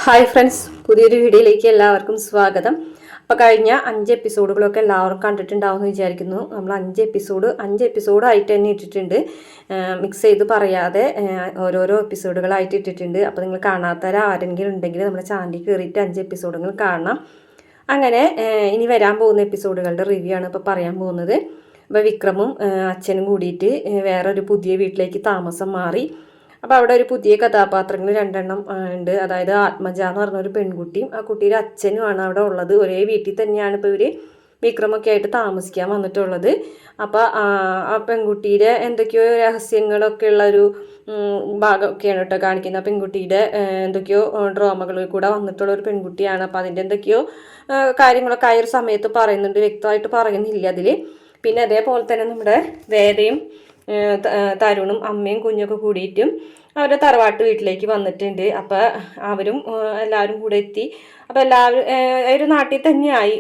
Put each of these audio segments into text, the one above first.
Hi friends, പുതിയൊരു വീഡിയോയിലേക്ക് എല്ലാവർക്കും സ്വാഗതം. അപ്പോൾ കഴിഞ്ഞ 5 എപ്പിസോഡുകളൊക്കെ എല്ലാവരും കണ്ടിട്ടുണ്ടാവുമെന്ന് വിചാരിക്കുന്നു. നമ്മൾ 5 എപ്പിസോഡായിട്ട് തന്നെ ഇട്ടിട്ടുണ്ട്. മിക്സ് ചെയ്ത് പറയാതെ ഓരോരോ എപ്പിസോഡുകളായിട്ട് ഇട്ടിട്ടുണ്ട്. അപ്പോൾ നിങ്ങൾ കാണാത്തവരാരെങ്കിലും ഉണ്ടെങ്കിൽ നമ്മുടെ ചാനലിൽ കയറിയിട്ട് 5 എപ്പിസോഡുകൾ കാണണം. അങ്ങനെ ഇനി വരാൻ പോകുന്ന എപ്പിസോഡുകളുടെ റിവ്യൂ ആണ് ഇപ്പോൾ പറയാൻ പോകുന്നത്. അപ്പോൾ വിക്രമും അച്ഛനും കൂടിയിട്ട് വേറൊരു പുതിയ വീട്ടിലേക്ക് താമസം മാറി. അപ്പോൾ അവിടെ ഒരു പുതിയ കഥാപാത്രങ്ങൾ 2 ഉണ്ട്. അതായത് ആത്മജ എന്ന് പറഞ്ഞൊരു പെൺകുട്ടിയും ആ കുട്ടിയുടെ അച്ഛനുമാണ് അവിടെ ഉള്ളത്. ഒരേ വീട്ടിൽ തന്നെയാണ് ഇപ്പോൾ ഇവർ വിക്രമൊക്കെ ആയിട്ട് താമസിക്കാൻ വന്നിട്ടുള്ളത്. അപ്പോൾ ആ പെൺകുട്ടിയുടെ എന്തൊക്കെയോ രഹസ്യങ്ങളൊക്കെ ഉള്ളൊരു ഭാഗമൊക്കെയാണ് കേട്ടോ കാണിക്കുന്നത്. ആ പെൺകുട്ടിയുടെ എന്തൊക്കെയോ ഡ്രാമകളിൽ കൂടെ വന്നിട്ടുള്ള ഒരു പെൺകുട്ടിയാണ്. അപ്പോൾ അതിൻ്റെ എന്തൊക്കെയോ കാര്യങ്ങളൊക്കെ ആ ഒരു സമയത്ത് പറയുന്നുണ്ട്, വ്യക്തമായിട്ട് പറയുന്നില്ല അതിൽ. പിന്നെ അതേപോലെ തന്നെ നമ്മുടെ വേദയും തരുണും അമ്മയും കുഞ്ഞൊക്കെ കൂടിയിട്ടും അവരുടെ തറവാട്ട് വീട്ടിലേക്ക് വന്നിട്ടുണ്ട്. അപ്പോൾ അവരും എല്ലാവരും കൂടെ എത്തി. അപ്പോൾ എല്ലാവരും ഒരു നാട്ടിൽ തന്നെയായി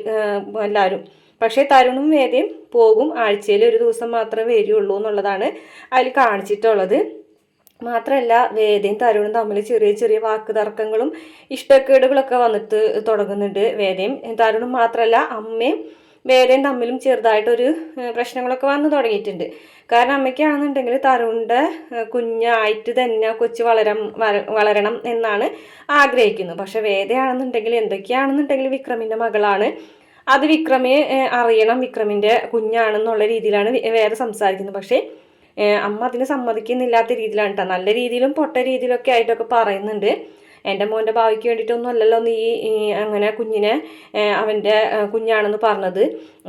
എല്ലാവരും. പക്ഷേ തരുണും വേദയും പോകും, ആഴ്ചയിൽ ഒരു ദിവസം മാത്രമേ വരികയുള്ളൂ എന്നുള്ളതാണ് അതിൽ കാണിച്ചിട്ടുള്ളത്. മാത്രമല്ല വേദയും തരുണും തമ്മിൽ ചെറിയ ചെറിയ വാക്ക് തർക്കങ്ങളും ഇഷ്ടക്കേടുകളൊക്കെ വന്നിട്ട് തുടങ്ങുന്നുണ്ട്. വേദയും തരുണും മാത്രമല്ല അമ്മയും വേദയും തമ്മിലും ചെറുതായിട്ടൊരു പ്രശ്നങ്ങളൊക്കെ വന്നു തുടങ്ങിയിട്ടുണ്ട്. കാരണം അമ്മയ്ക്കാണെന്നുണ്ടെങ്കിൽ തരുണിൻ്റെ കുഞ്ഞായിട്ട് തന്നെ കൊച്ചു വളരണം എന്നാണ് ആഗ്രഹിക്കുന്നത്. പക്ഷെ വേദയാണെന്നുണ്ടെങ്കിൽ എന്തൊക്കെയാണെന്നുണ്ടെങ്കിൽ വിക്രമിൻ്റെ മകളാണ്, അത് വിക്രമെ അറിയണം, വിക്രമിൻ്റെ കുഞ്ഞാണെന്നുള്ള രീതിയിലാണ് വേദ സംസാരിക്കുന്നത്. പക്ഷേ അമ്മ അതിന് സമ്മതിക്കുന്നില്ലാത്ത രീതിയിലാണ് കേട്ടോ. നല്ല രീതിയിലും പൊട്ട രീതിയിലൊക്കെ ആയിട്ടൊക്കെ പറയുന്നുണ്ട്. എൻ്റെ മോൻ്റെ ഭാവിക്ക് വേണ്ടിയിട്ടൊന്നും അല്ലല്ലോ നീ അങ്ങനെ കുഞ്ഞിനെ അവൻ്റെ കുഞ്ഞാണെന്ന് പറഞ്ഞത്.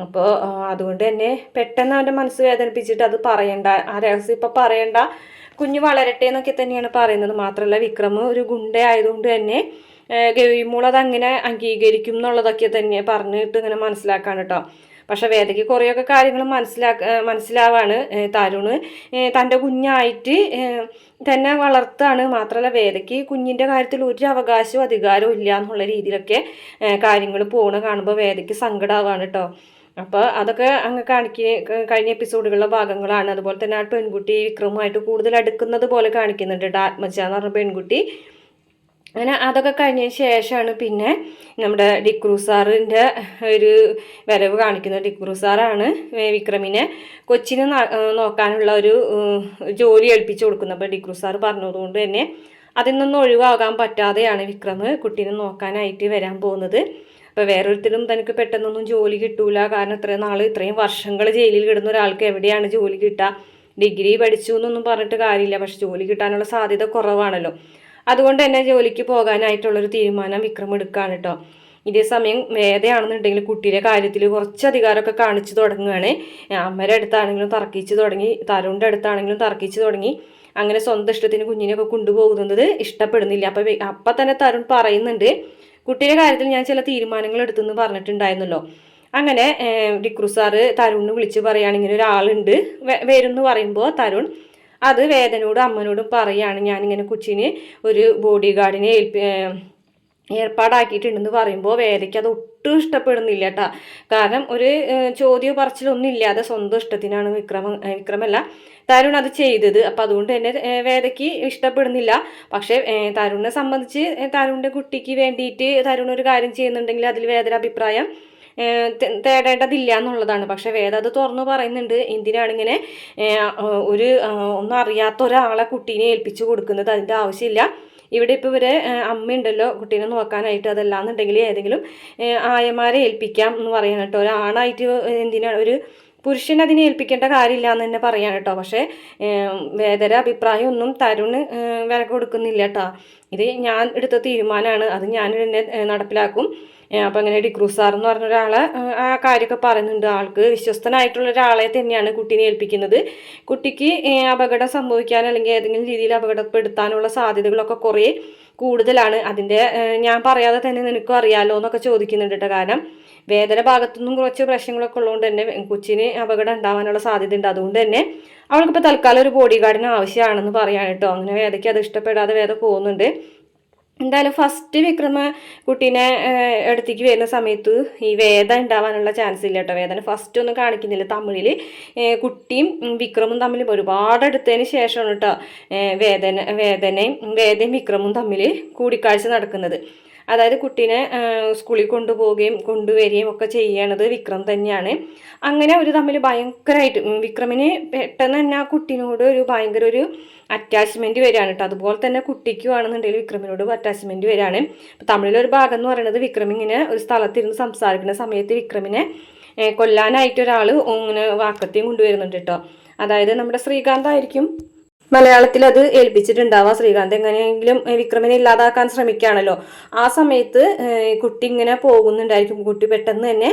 അപ്പോൾ അതുകൊണ്ട് തന്നെ പെട്ടെന്ന് അവൻ്റെ മനസ്സ് വേദനിപ്പിച്ചിട്ട് അത് പറയണ്ട, ആ രഹസ്യം ഇപ്പം പറയണ്ട, കുഞ്ഞ് വളരട്ടെ എന്നൊക്കെ തന്നെയാണ് പറയുന്നത്. മാത്രമല്ല വിക്രം ഒരു ഗുണ്ട ആയതുകൊണ്ട് തന്നെ ഗവിമോൾ അതങ്ങനെ അംഗീകരിക്കും എന്നുള്ളതൊക്കെ തന്നെ പറഞ്ഞിട്ട് ഇങ്ങനെ മനസ്സിലാക്കാണ് കേട്ടോ. പക്ഷെ വേദയ്ക്ക് കുറേയൊക്കെ കാര്യങ്ങൾ മനസ്സിലാവാണ്. തരുണ് തൻ്റെ കുഞ്ഞായിട്ട് തന്നെ വളർത്താണ്. മാത്രമല്ല വേദയ്ക്ക് കുഞ്ഞിൻ്റെ കാര്യത്തിൽ ഒരു അവകാശവും അധികാരവും ഇല്ല എന്നുള്ള രീതിയിലൊക്കെ കാര്യങ്ങൾ കാണുമ്പോൾ വേദയ്ക്ക് സങ്കടമാവാണ് കേട്ടോ. അപ്പോൾ അതൊക്കെ അങ്ങ് കഴിഞ്ഞ എപ്പിസോഡുകളിലെ ഭാഗങ്ങളാണ്. അതുപോലെ തന്നെ ആ പെൺകുട്ടി വിക്രമുമായിട്ട് കൂടുതൽ അടുക്കുന്നത് പോലെ കാണിക്കുന്നുണ്ട്. ആത്മജ എന്ന് പറഞ്ഞ പെൺകുട്ടി. അങ്ങനെ അതൊക്കെ കഴിഞ്ഞതിന് ശേഷമാണ് പിന്നെ നമ്മുടെ ഡിക്രൂ സാറിൻ്റെ ഒരു വരവ് കാണിക്കുന്നത്. ഡിക്രൂ സാറാണ് വിക്രമിനെ കൊച്ചിനെ നോക്കാനുള്ള ഒരു ജോലി ഏൽപ്പിച്ചു കൊടുക്കുന്നത്. അപ്പോൾ ഡിക്രൂ സാർ പറഞ്ഞതുകൊണ്ട് തന്നെ അതിൽ നിന്നും ഒഴിവാകാൻ പറ്റാതെയാണ് വിക്രം കുട്ടീനെ നോക്കാനായിട്ട് വരാൻ പോകുന്നത്. അപ്പോൾ വേറൊരുത്തരും തനിക്ക് പെട്ടെന്നൊന്നും ജോലി കിട്ടൂല. കാരണം ഇത്രയും വർഷങ്ങൾ ജയിലിൽ കിടന്ന ഒരാൾക്ക് എവിടെയാണ് ജോലി കിട്ടുക? ഡിഗ്രി പഠിച്ചു എന്നൊന്നും പറഞ്ഞിട്ട് കാര്യമില്ല, പക്ഷെ ജോലി കിട്ടാനുള്ള സാധ്യത കുറവാണല്ലോ. അതുകൊണ്ട് തന്നെ ജോലിക്ക് പോകാനായിട്ടുള്ളൊരു തീരുമാനം വിക്രം എടുക്കുകയാണ് കേട്ടോ. ഇതേ സമയം വേദയാണെന്നുണ്ടെങ്കിൽ കുട്ടിയുടെ കാര്യത്തിൽ കുറച്ച് അധികാരമൊക്കെ കാണിച്ചു തുടങ്ങുകയാണ്. അമ്മയുടെ അടുത്താണെങ്കിലും തർക്കിച്ച് തുടങ്ങി, തരുണിൻ്റെ അടുത്താണെങ്കിലും തർക്കിച്ച് തുടങ്ങി. അങ്ങനെ സ്വന്തം ഇഷ്ടത്തിന് കുഞ്ഞിനെയൊക്കെ കൊണ്ടുപോകുന്നത് ഇഷ്ടപ്പെടുന്നില്ല. അപ്പം തന്നെ തരുൺ പറയുന്നുണ്ട്, കുട്ടിയുടെ കാര്യത്തിൽ ഞാൻ ചില തീരുമാനങ്ങൾ എടുത്തെന്ന് പറഞ്ഞിട്ടുണ്ടായിരുന്നല്ലോ. അങ്ങനെ ഡിക്രൂ സാറ് തരുണിന് വിളിച്ച് പറയുകയാണ് ഇങ്ങനെ ഒരാളുണ്ട് വരുമെന്ന് പറയുമ്പോൾ തരുൺ അത് വേദനോടും അമ്മനോടും പറയുകയാണ്, ഞാനിങ്ങനെ കൊച്ചിന് ഒരു ബോഡി ഗാർഡിനെ ഏർപ്പാടാക്കിയിട്ടുണ്ടെന്ന് പറയുമ്പോൾ വേദയ്ക്ക് അത് ഒട്ടും ഇഷ്ടപ്പെടുന്നില്ല കേട്ടോ. കാരണം ഒരു ചോദ്യം പറച്ചിലൊന്നും ഇല്ലാതെ സ്വന്തം ഇഷ്ടത്തിനാണ് വിക്രമല്ല തരുൺ അത് ചെയ്തത്. അപ്പം അതുകൊണ്ട് തന്നെ വേദയ്ക്ക് ഇഷ്ടപ്പെടുന്നില്ല. പക്ഷേ തരുണിനെ സംബന്ധിച്ച് തരുണിൻ്റെ കുട്ടിക്ക് വേണ്ടിയിട്ട് തരുൺ ഒരു കാര്യം ചെയ്യുന്നുണ്ടെങ്കിൽ അതിൽ വേദയുടെ അഭിപ്രായം തേടേണ്ടതില്ല എന്നുള്ളതാണ്. പക്ഷെ വേദ അത് തുറന്നു പറയുന്നുണ്ട്, എന്തിനാണിങ്ങനെ ഒന്നും അറിയാത്ത ഒരാളെ കുട്ടീനെ ഏൽപ്പിച്ചു കൊടുക്കുന്നത്, അതിൻ്റെ ആവശ്യമില്ല. ഇവിടെ ഇപ്പോൾ ഇവരെ അമ്മയുണ്ടല്ലോ കുട്ടീനെ നോക്കാനായിട്ട്, അതല്ലാന്നുണ്ടെങ്കിൽ ഏതെങ്കിലും ആയമാരെ ഏൽപ്പിക്കാം എന്ന് പറയാൻ കേട്ടോ. ഒരാണായിട്ട് എന്തിനാണ് ഒരു പുരുഷൻ അതിനെ ഏൽപ്പിക്കേണ്ട കാര്യമില്ല എന്ന് തന്നെ പറയാൻ കേട്ടോ. പക്ഷേ വേദര അഭിപ്രായം ഒന്നും തരുണ് വില കൊടുക്കുന്നില്ല കേട്ടോ. ഇത് ഞാൻ എടുത്ത തീരുമാനമാണ്, അത് ഞാൻ തന്നെ നടപ്പിലാക്കും. അപ്പം അങ്ങനെ ഡിക്രൂ സാർ എന്ന് പറഞ്ഞ ഒരാളെ ആ കാര്യമൊക്കെ പറയുന്നുണ്ട്. ആൾക്ക് വിശ്വസ്തനായിട്ടുള്ള ഒരാളെ തന്നെയാണ് കുട്ടീനെ ഏൽപ്പിക്കുന്നത്. കുട്ടിക്ക് അപകടം സംഭവിക്കാൻ അല്ലെങ്കിൽ ഏതെങ്കിലും രീതിയിൽ അപകടപ്പെടുത്താനുള്ള സാധ്യതകളൊക്കെ കുറേ കൂടുതലാണ്. അതിൻ്റെ ഞാൻ പറയാതെ തന്നെ നിനക്കും അറിയാമല്ലോ എന്നൊക്കെ ചോദിക്കുന്നുണ്ട് കേട്ടോ. കാരണം വേദന ഭാഗത്തുനിന്നും കുറച്ച് പ്രശ്നങ്ങളൊക്കെ ഉള്ളതുകൊണ്ട് തന്നെ കൊച്ചിന് അപകടം ഉണ്ടാവാനുള്ള സാധ്യത ഉണ്ട്. അതുകൊണ്ട് തന്നെ അവൾക്കിപ്പോൾ തൽക്കാലം ഒരു ബോഡി ഗാർഡിന് ആവശ്യമാണെന്ന് പറയാൻ കേട്ടോ. അങ്ങനെ വേദയ്ക്ക് അത് ഇഷ്ടപ്പെടാതെ വേദ പോകുന്നുണ്ട്. എന്തായാലും ഫസ്റ്റ് വിക്രമ കുട്ടീനെ അടുത്തേക്ക് വരുന്ന സമയത്ത് ഈ വേദ ഉണ്ടാവാനുള്ള ചാൻസ് ഇല്ല കേട്ടോ. വേദന ഫസ്റ്റ് ഒന്നും കാണിക്കുന്നില്ല. തമിഴിൽ കുട്ടിയും വിക്രമും തമ്മിൽ ഒരുപാട് അടുത്തതിന് ശേഷമാണ് കേട്ടോ വേദനയും വിക്രമും തമ്മിൽ കൂടിക്കാഴ്ച നടക്കുന്നത്. അതായത് കുട്ടീനെ സ്കൂളിൽ കൊണ്ടുപോവുകയും കൊണ്ടുവരികയും ഒക്കെ ചെയ്യണത് വിക്രം തന്നെയാണ്. അങ്ങനെ അവർ തമ്മിൽ ഭയങ്കരമായിട്ട് വിക്രമിന് പെട്ടെന്ന് തന്നെ ആ കുട്ടീനോട് ഒരു ഭയങ്കര ഒരു അറ്റാച്ച്മെൻറ്റ് വരികയാണ് കേട്ടോ. അതുപോലെ തന്നെ കുട്ടിക്കുവാണെന്നുണ്ടെങ്കിൽ വിക്രമിനോട് അറ്റാച്ച്മെൻറ്റ് വരികയാണ്. തമിഴിലൊരു ഭാഗം എന്ന് പറയുന്നത് വിക്രം ഇങ്ങനെ ഒരു സ്ഥലത്തിരുന്ന് സംസാരിക്കുന്ന സമയത്ത് വിക്രമിനെ കൊല്ലാനായിട്ട് ഒരാൾ ഇങ്ങനെ വാക്കത്തെയും കൊണ്ടുവരുന്നുണ്ട് കേട്ടോ. അതായത് നമ്മുടെ ശ്രീകാന്ത് ആയിരിക്കും മലയാളത്തിൽ അത് ഏൽപ്പിച്ചിട്ടുണ്ടാവുക. ശ്രീകാന്ത് എങ്ങനെയെങ്കിലും വിക്രമിനെ ഇല്ലാതാക്കാൻ ശ്രമിക്കുകയാണല്ലോ. ആ സമയത്ത് കുട്ടി ഇങ്ങനെ പോകുന്നുണ്ടായിരിക്കും. കുട്ടി പെട്ടെന്ന് തന്നെ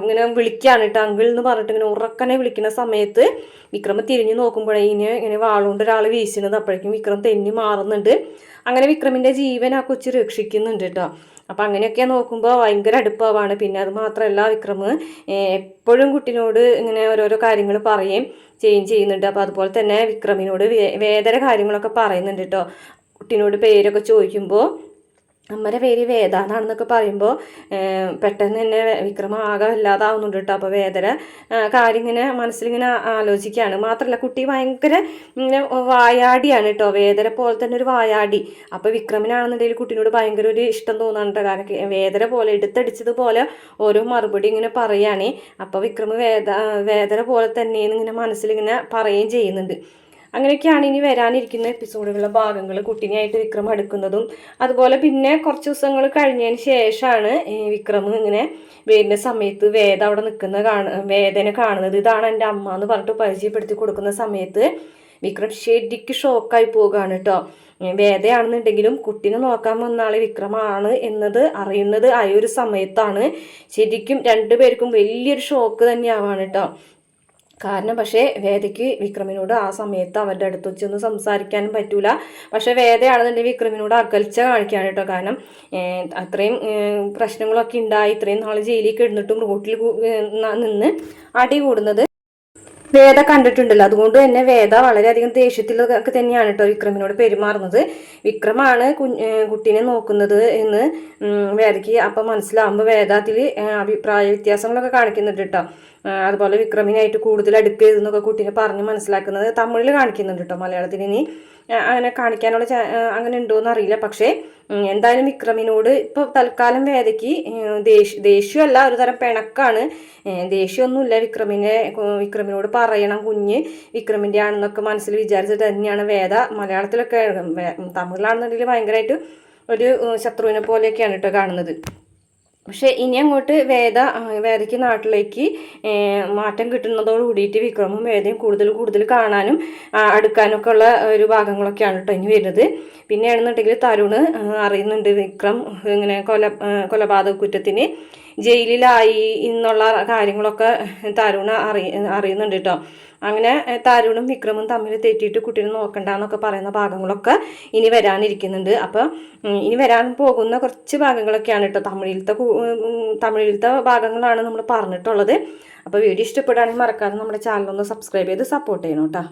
ഇങ്ങനെ വിളിക്കുകയാണ് കേട്ടോ, അങ്കിൾ എന്ന് പറഞ്ഞിട്ട് ഇങ്ങനെ ഉറക്കനെ വിളിക്കുന്ന സമയത്ത് വിക്രം തിരിഞ്ഞു നോക്കുമ്പോഴേ ഇങ്ങനെ വാളുകൊണ്ട് ഒരാൾ വീശുന്നത്. അപ്പോഴേക്കും വിക്രം തെന്നി മാറുന്നുണ്ട്. അങ്ങനെ വിക്രമിൻ്റെ ജീവൻ ആ കൊച്ചു രക്ഷിക്കുന്നുണ്ട് കേട്ടോ. അപ്പം അങ്ങനെയൊക്കെ നോക്കുമ്പോൾ ഭയങ്കര അടുപ്പമാണ്. പിന്നെ അത് മാത്രമല്ല വിക്രം എപ്പോഴും കുട്ടിനോട് ഇങ്ങനെ ഓരോരോ കാര്യങ്ങൾ പറയുകയും ചെയ്യുന്നുണ്ട്. അപ്പോൾ അതുപോലെ തന്നെ വിക്രമിനോട് വേദന കാര്യങ്ങളൊക്കെ പറയുന്നുണ്ട് കേട്ടോ. കുട്ടീനോട് പേരൊക്കെ ചോദിക്കുമ്പോൾ അമ്മയുടെ പേര് വേദ എന്നാണെന്നൊക്കെ പറയുമ്പോൾ പെട്ടെന്ന് തന്നെ വിക്രമ ആകെ വല്ലാതാവുന്നുണ്ട് കേട്ടോ. അപ്പോൾ വേദന കാര്യം ഇങ്ങനെ മനസ്സിലിങ്ങനെ ആലോചിക്കുകയാണ്. മാത്രമല്ല കുട്ടി ഭയങ്കര ഇങ്ങനെ വായാടിയാണ് കേട്ടോ. വേദന പോലെ തന്നെ ഒരു വായാടി. അപ്പോൾ വിക്രമിനാണെന്നുണ്ടെങ്കിൽ കുട്ടീനോട് ഭയങ്കര ഒരു ഇഷ്ടം തോന്നാനുണ്ട്. കാരണം വേദന പോലെ എടുത്തടിച്ചതുപോലെ ഓരോ മറുപടി ഇങ്ങനെ പറയുകയാണ്. അപ്പോൾ വിക്രം വേദന പോലെ തന്നെയെന്ന് ഇങ്ങനെ മനസ്സിലിങ്ങനെ പറയുകയും ചെയ്യുന്നുണ്ട്. അങ്ങനെയൊക്കെയാണ് ഇനി വരാനിരിക്കുന്ന എപ്പിസോഡുകളുടെ ഭാഗങ്ങൾ. കുട്ടീനെയായിട്ട് വിക്രം അടുക്കുന്നതും അതുപോലെ പിന്നെ കുറച്ച് ദിവസങ്ങൾ കഴിഞ്ഞതിന് ശേഷമാണ് വിക്രം ഇങ്ങനെ വരുന്ന സമയത്ത് വേദ അവിടെ നിൽക്കുന്ന വേദന കാണുന്നത്. ഇതാണ് എൻ്റെ അമ്മ എന്ന് പറഞ്ഞിട്ട് പരിചയപ്പെടുത്തി കൊടുക്കുന്ന സമയത്ത് വിക്രം ശരിക്ക് ഷോക്കായി പോവുകയാണ് കേട്ടോ. വേദയാണെന്നുണ്ടെങ്കിലും കുട്ടീനെ നോക്കാൻ വന്ന ആൾ വിക്രമാണ് എന്നത് അറിയുന്നത് ആ ഒരു സമയത്താണ്. ശരിക്കും രണ്ടുപേർക്കും വലിയൊരു ഷോക്ക് തന്നെയാവാണ് കേട്ടോ. കാരണം പക്ഷേ വേദയ്ക്ക് വിക്രമിനോട് ആ സമയത്ത് അവരുടെ അടുത്ത് വെച്ചൊന്നും സംസാരിക്കാനും പറ്റൂല. പക്ഷേ വേദയാണെന്നുണ്ടെങ്കിൽ വിക്രമിനോട് അകൽച്ച കാണിക്കുകയാണ് കേട്ടോ. കാരണം അത്രയും പ്രശ്നങ്ങളൊക്കെ ഉണ്ടായി, ഇത്രയും നാൾ ജയിലിൽ കിടന്നിട്ടും റോട്ടിൽ നിന്ന് അടി കൂടുന്നത് വേദ കണ്ടിട്ടുണ്ടല്ലോ. അതുകൊണ്ട് തന്നെ വേദ വളരെയധികം ദേഷ്യത്തിലൊക്കെ തന്നെയാണ് കേട്ടോ വിക്രമിനോട് പെരുമാറുന്നത്. വിക്രമാണ് കുട്ടീനെ നോക്കുന്നത് എന്ന് വേദയ്ക്ക് അപ്പം മനസ്സിലാവുമ്പോൾ വേദ അതിൽ അഭിപ്രായ വ്യത്യാസങ്ങളൊക്കെ കാണിക്കുന്നുണ്ട് കേട്ടോ. അതുപോലെ വിക്രമിനായിട്ട് കൂടുതൽ അടുക്കരുതെന്നൊക്കെ കുട്ടീനെ പറഞ്ഞ് മനസ്സിലാക്കുന്നത് തമിഴിൽ കാണിക്കുന്നുണ്ട് കേട്ടോ. മലയാളത്തിൽ ഇനി അങ്ങനെ കാണിക്കാനുള്ള അങ്ങനെ ഉണ്ടോയെന്ന് അറിയില്ല. പക്ഷേ എന്തായാലും വിക്രമിനോട് ഇപ്പോൾ തൽക്കാലം വേദയ്ക്ക് ദേഷ്യമല്ല, ഒരു തരം പിണക്കാണ്. ദേഷ്യമൊന്നുമില്ല. വിക്രമിനോട് പറയണം കുഞ്ഞ് വിക്രമിൻ്റെ ആണെന്നൊക്കെ മനസ്സിൽ വിചാരിച്ചിട്ട് തന്നെയാണ് വേദ. മലയാളത്തിലൊക്കെ തമിഴിലാണെന്നുണ്ടെങ്കിൽ ഭയങ്കരമായിട്ട് ഒരു ശത്രുവിനെ പോലെയൊക്കെയാണ് കേട്ടോ കാണുന്നത്. പക്ഷേ ഇനി അങ്ങോട്ട് വേദയ്ക്ക് നാട്ടിലേക്ക് മാറ്റം കിട്ടുന്നതോട് കൂടിയിട്ട് വിക്രമും വേദയും കൂടുതൽ കാണാനും അടുക്കാനൊക്കെ ഉള്ള ഒരു ഭാഗങ്ങളൊക്കെയാണ് കേട്ടോ ഇനി വരുന്നത്. പിന്നെയാണെന്നുണ്ടെങ്കിൽ തരുണ് അറിയുന്നുണ്ട് വിക്രം ഇങ്ങനെ കൊലപാതക കുറ്റത്തിന് ജയിലിലായി എന്നുള്ള കാര്യങ്ങളൊക്കെ തരുണ് അറിയുന്നുണ്ട് കേട്ടോ. അങ്ങനെ തരുണും വിക്രമും തമ്മിൽ തെറ്റിയിട്ട് കുട്ടീനെ നോക്കണ്ടെന്നൊക്കെ പറയുന്ന ഭാഗങ്ങളൊക്കെ ഇനി വരാനിരിക്കുന്നുണ്ട്. അപ്പോൾ ഇനി വരാൻ പോകുന്ന കുറച്ച് ഭാഗങ്ങളൊക്കെയാണ് കേട്ടോ. തമിഴിലത്തെ ഭാഗങ്ങളാണ് നമ്മൾ പറഞ്ഞിട്ടുള്ളത്. അപ്പോൾ വീഡിയോ ഇഷ്ടപ്പെടുകയാണെങ്കിൽ മറക്കാതെ നമ്മുടെ ചാനലൊന്ന് സബ്സ്ക്രൈബ് ചെയ്ത് സപ്പോർട്ട് ചെയ്യണം കേട്ടോ.